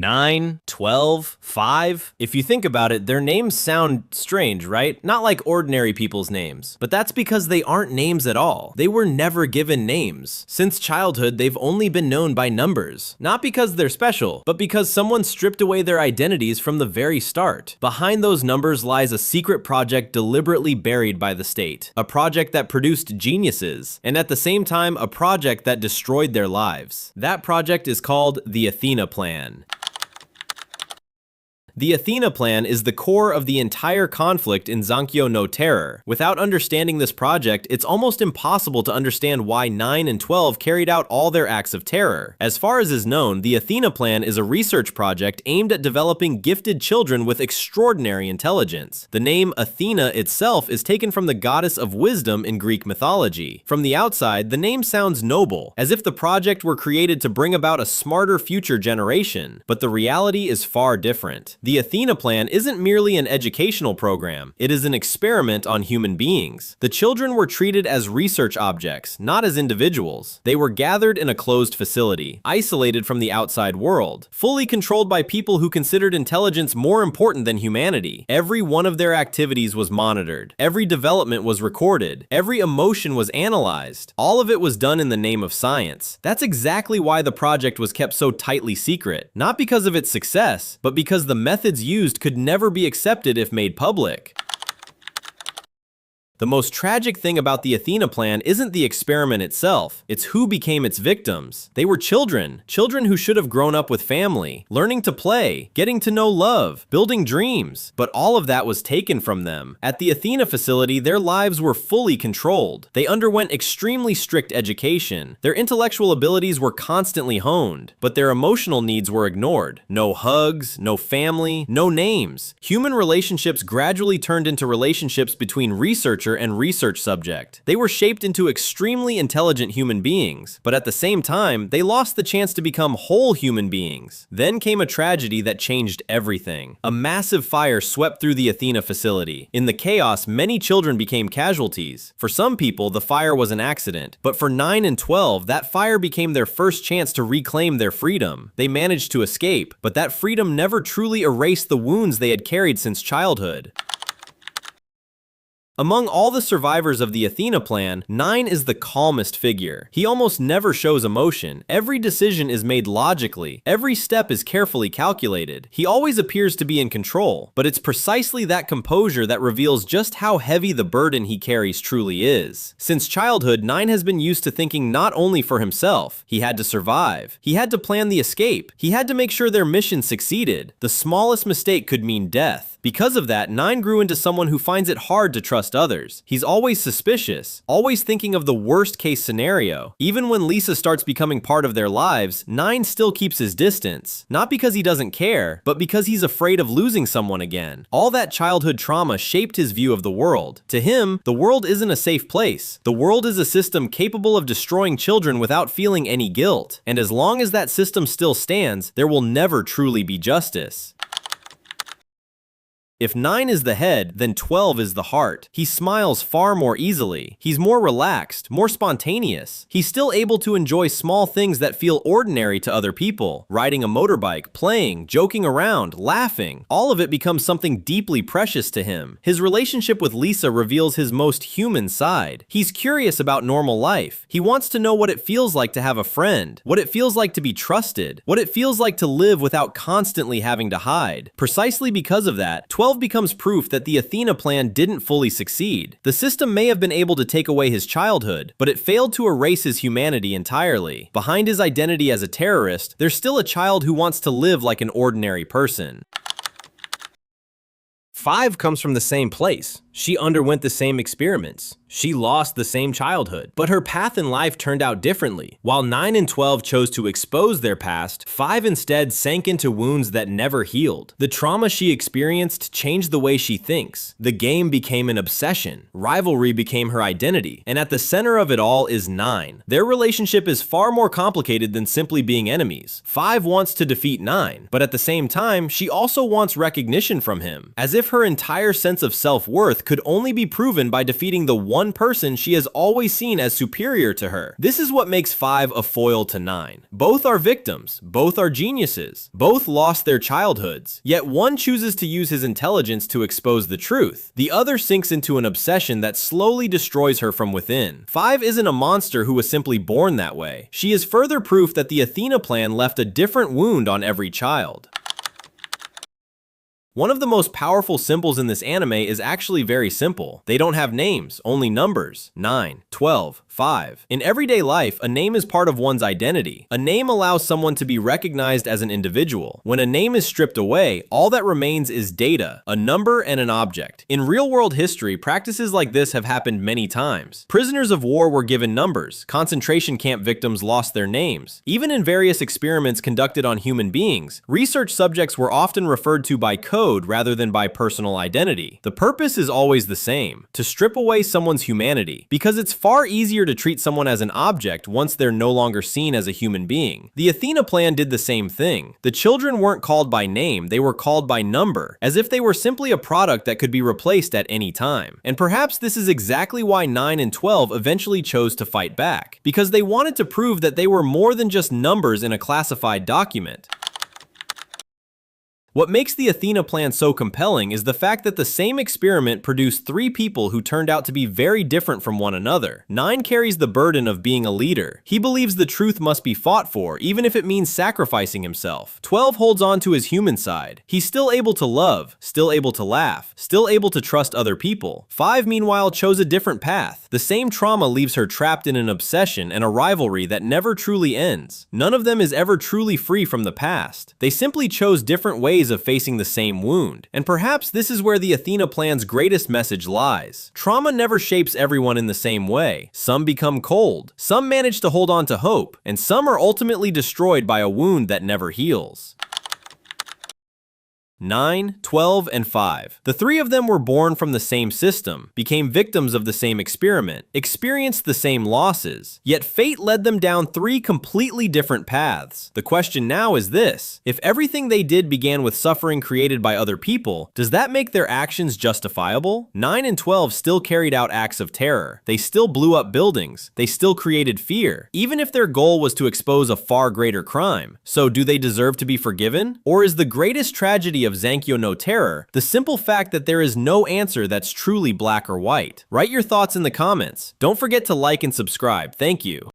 9, 12, 5. If you think about it, their names sound strange, right? Not like ordinary people's names. But that's because they aren't names at all. They were never given names. Since childhood, they've only been known by numbers. Not because they're special, but because someone stripped away their identities from the very start. Behind those numbers lies a secret project deliberately buried by the state. A project that produced geniuses, and at the same time, a project that destroyed their lives. That project is called the Athena Plan. The Athena Plan is the core of the entire conflict in Zankyounoterror. Without understanding this project, it's almost impossible to understand why 9 and 12 carried out all their acts of terror. As far as is known, the Athena Plan is a research project aimed at developing gifted children with extraordinary intelligence. The name Athena itself is taken from the goddess of wisdom in Greek mythology. From the outside, the name sounds noble, as if the project were created to bring about a smarter future generation. But the reality is far different. The Athena Plan isn't merely an educational program, it is an experiment on human beings. The children were treated as research objects, not as individuals. They were gathered in a closed facility, isolated from the outside world, fully controlled by people who considered intelligence more important than humanity. Every one of their activities was monitored, every development was recorded, every emotion was analyzed. All of it was done in the name of science. That's exactly why the project was kept so tightly secret, not because of its success, but because the methods used could never be accepted if made public. The most tragic thing about the Athena Plan isn't the experiment itself, it's who became its victims. They were children who should have grown up with family, learning to play, getting to know love, building dreams. But all of that was taken from them. At the Athena facility, their lives were fully controlled. They underwent extremely strict education. Their intellectual abilities were constantly honed, but their emotional needs were ignored. No hugs, no family, no names. Human relationships gradually turned into relationships between researchers and research subject. They were shaped into extremely intelligent human beings, but at the same time, they lost the chance to become whole human beings. Then came a tragedy that changed everything. A massive fire swept through the Athena facility. In the chaos, many children became casualties. For some people, the fire was an accident, but for 9 and 12, that fire became their first chance to reclaim their freedom. They managed to escape, but that freedom never truly erased the wounds they had carried since childhood. Among all the survivors of the Athena Plan, 9 is the calmest figure. He almost never shows emotion. Every decision is made logically. Every step is carefully calculated. He always appears to be in control, but it's precisely that composure that reveals just how heavy the burden he carries truly is. Since childhood, 9 has been used to thinking not only for himself. He had to survive. He had to plan the escape. He had to make sure their mission succeeded. The smallest mistake could mean death. Because of that, 9 grew into someone who finds it hard to trust others. He's always suspicious, always thinking of the worst case scenario. Even when Lisa starts becoming part of their lives, 9 still keeps his distance. Not because he doesn't care, but because he's afraid of losing someone again. All that childhood trauma shaped his view of the world. To him, the world isn't a safe place. The world is a system capable of destroying children without feeling any guilt. And as long as that system still stands, there will never truly be justice. If 9 is the head, then 12 is the heart. He smiles far more easily. He's more relaxed, more spontaneous. He's still able to enjoy small things that feel ordinary to other people. Riding a motorbike, playing, joking around, laughing. All of it becomes something deeply precious to him. His relationship with Lisa reveals his most human side. He's curious about normal life. He wants to know what it feels like to have a friend, what it feels like to be trusted, what it feels like to live without constantly having to hide. Precisely because of that, 12 becomes proof that the Athena Plan didn't fully succeed. The system may have been able to take away his childhood, but it failed to erase his humanity entirely. Behind his identity as a terrorist, there's still a child who wants to live like an ordinary person. 5 comes from the same place. She underwent the same experiments. She lost the same childhood, but her path in life turned out differently. While 9 and 12 chose to expose their past, 5 instead sank into wounds that never healed. The trauma she experienced changed the way she thinks. The game became an obsession. Rivalry became her identity. And at the center of it all is 9. Their relationship is far more complicated than simply being enemies. 5 wants to defeat 9, but at the same time, she also wants recognition from him, as if her entire sense of self-worth could only be proven by defeating the one person she has always seen as superior to her. This is what makes 5 a foil to 9. Both are victims, both are geniuses, both lost their childhoods, yet one chooses to use his intelligence to expose the truth. The other sinks into an obsession that slowly destroys her from within. 5 isn't a monster who was simply born that way. She is further proof that the Athena Plan left a different wound on every child. One of the most powerful symbols in this anime is actually very simple. They don't have names, only numbers. 9, 12, 5. In everyday life, a name is part of one's identity. A name allows someone to be recognized as an individual. When a name is stripped away, all that remains is data, a number and an object. In real-world history, practices like this have happened many times. Prisoners of war were given numbers. Concentration camp victims lost their names. Even in various experiments conducted on human beings, research subjects were often referred to by code rather than by personal identity. The purpose is always the same: to strip away someone's humanity, because it's far easier to treat someone as an object once they're no longer seen as a human being. The Athena Plan did the same thing. The children weren't called by name, they were called by number, as if they were simply a product that could be replaced at any time. And perhaps this is exactly why 9 and 12 eventually chose to fight back, because they wanted to prove that they were more than just numbers in a classified document. What makes the Athena Plan so compelling is the fact that the same experiment produced 3 people who turned out to be very different from one another. 9 carries the burden of being a leader. He believes the truth must be fought for, even if it means sacrificing himself. 12 holds on to his human side. He's still able to love, still able to laugh, still able to trust other people. 5, meanwhile, chose a different path. The same trauma leaves her trapped in an obsession and a rivalry that never truly ends. None of them is ever truly free from the past. They simply chose different ways of facing the same wound. And perhaps this is where the Athena Plan's greatest message lies. Trauma never shapes everyone in the same way. Some become cold, some manage to hold on to hope, and some are ultimately destroyed by a wound that never heals. 9, 12, and 5. The 3 of them were born from the same system, became victims of the same experiment, experienced the same losses, yet fate led them down 3 completely different paths. The question now is this: if everything they did began with suffering created by other people, does that make their actions justifiable? 9 and 12 still carried out acts of terror. They still blew up buildings. They still created fear, even if their goal was to expose a far greater crime. So do they deserve to be forgiven? Or is the greatest tragedy of Zankyou no Terror the simple fact that there is no answer that's truly black or white? Write your thoughts in the comments. Don't forget to like and subscribe. Thank you.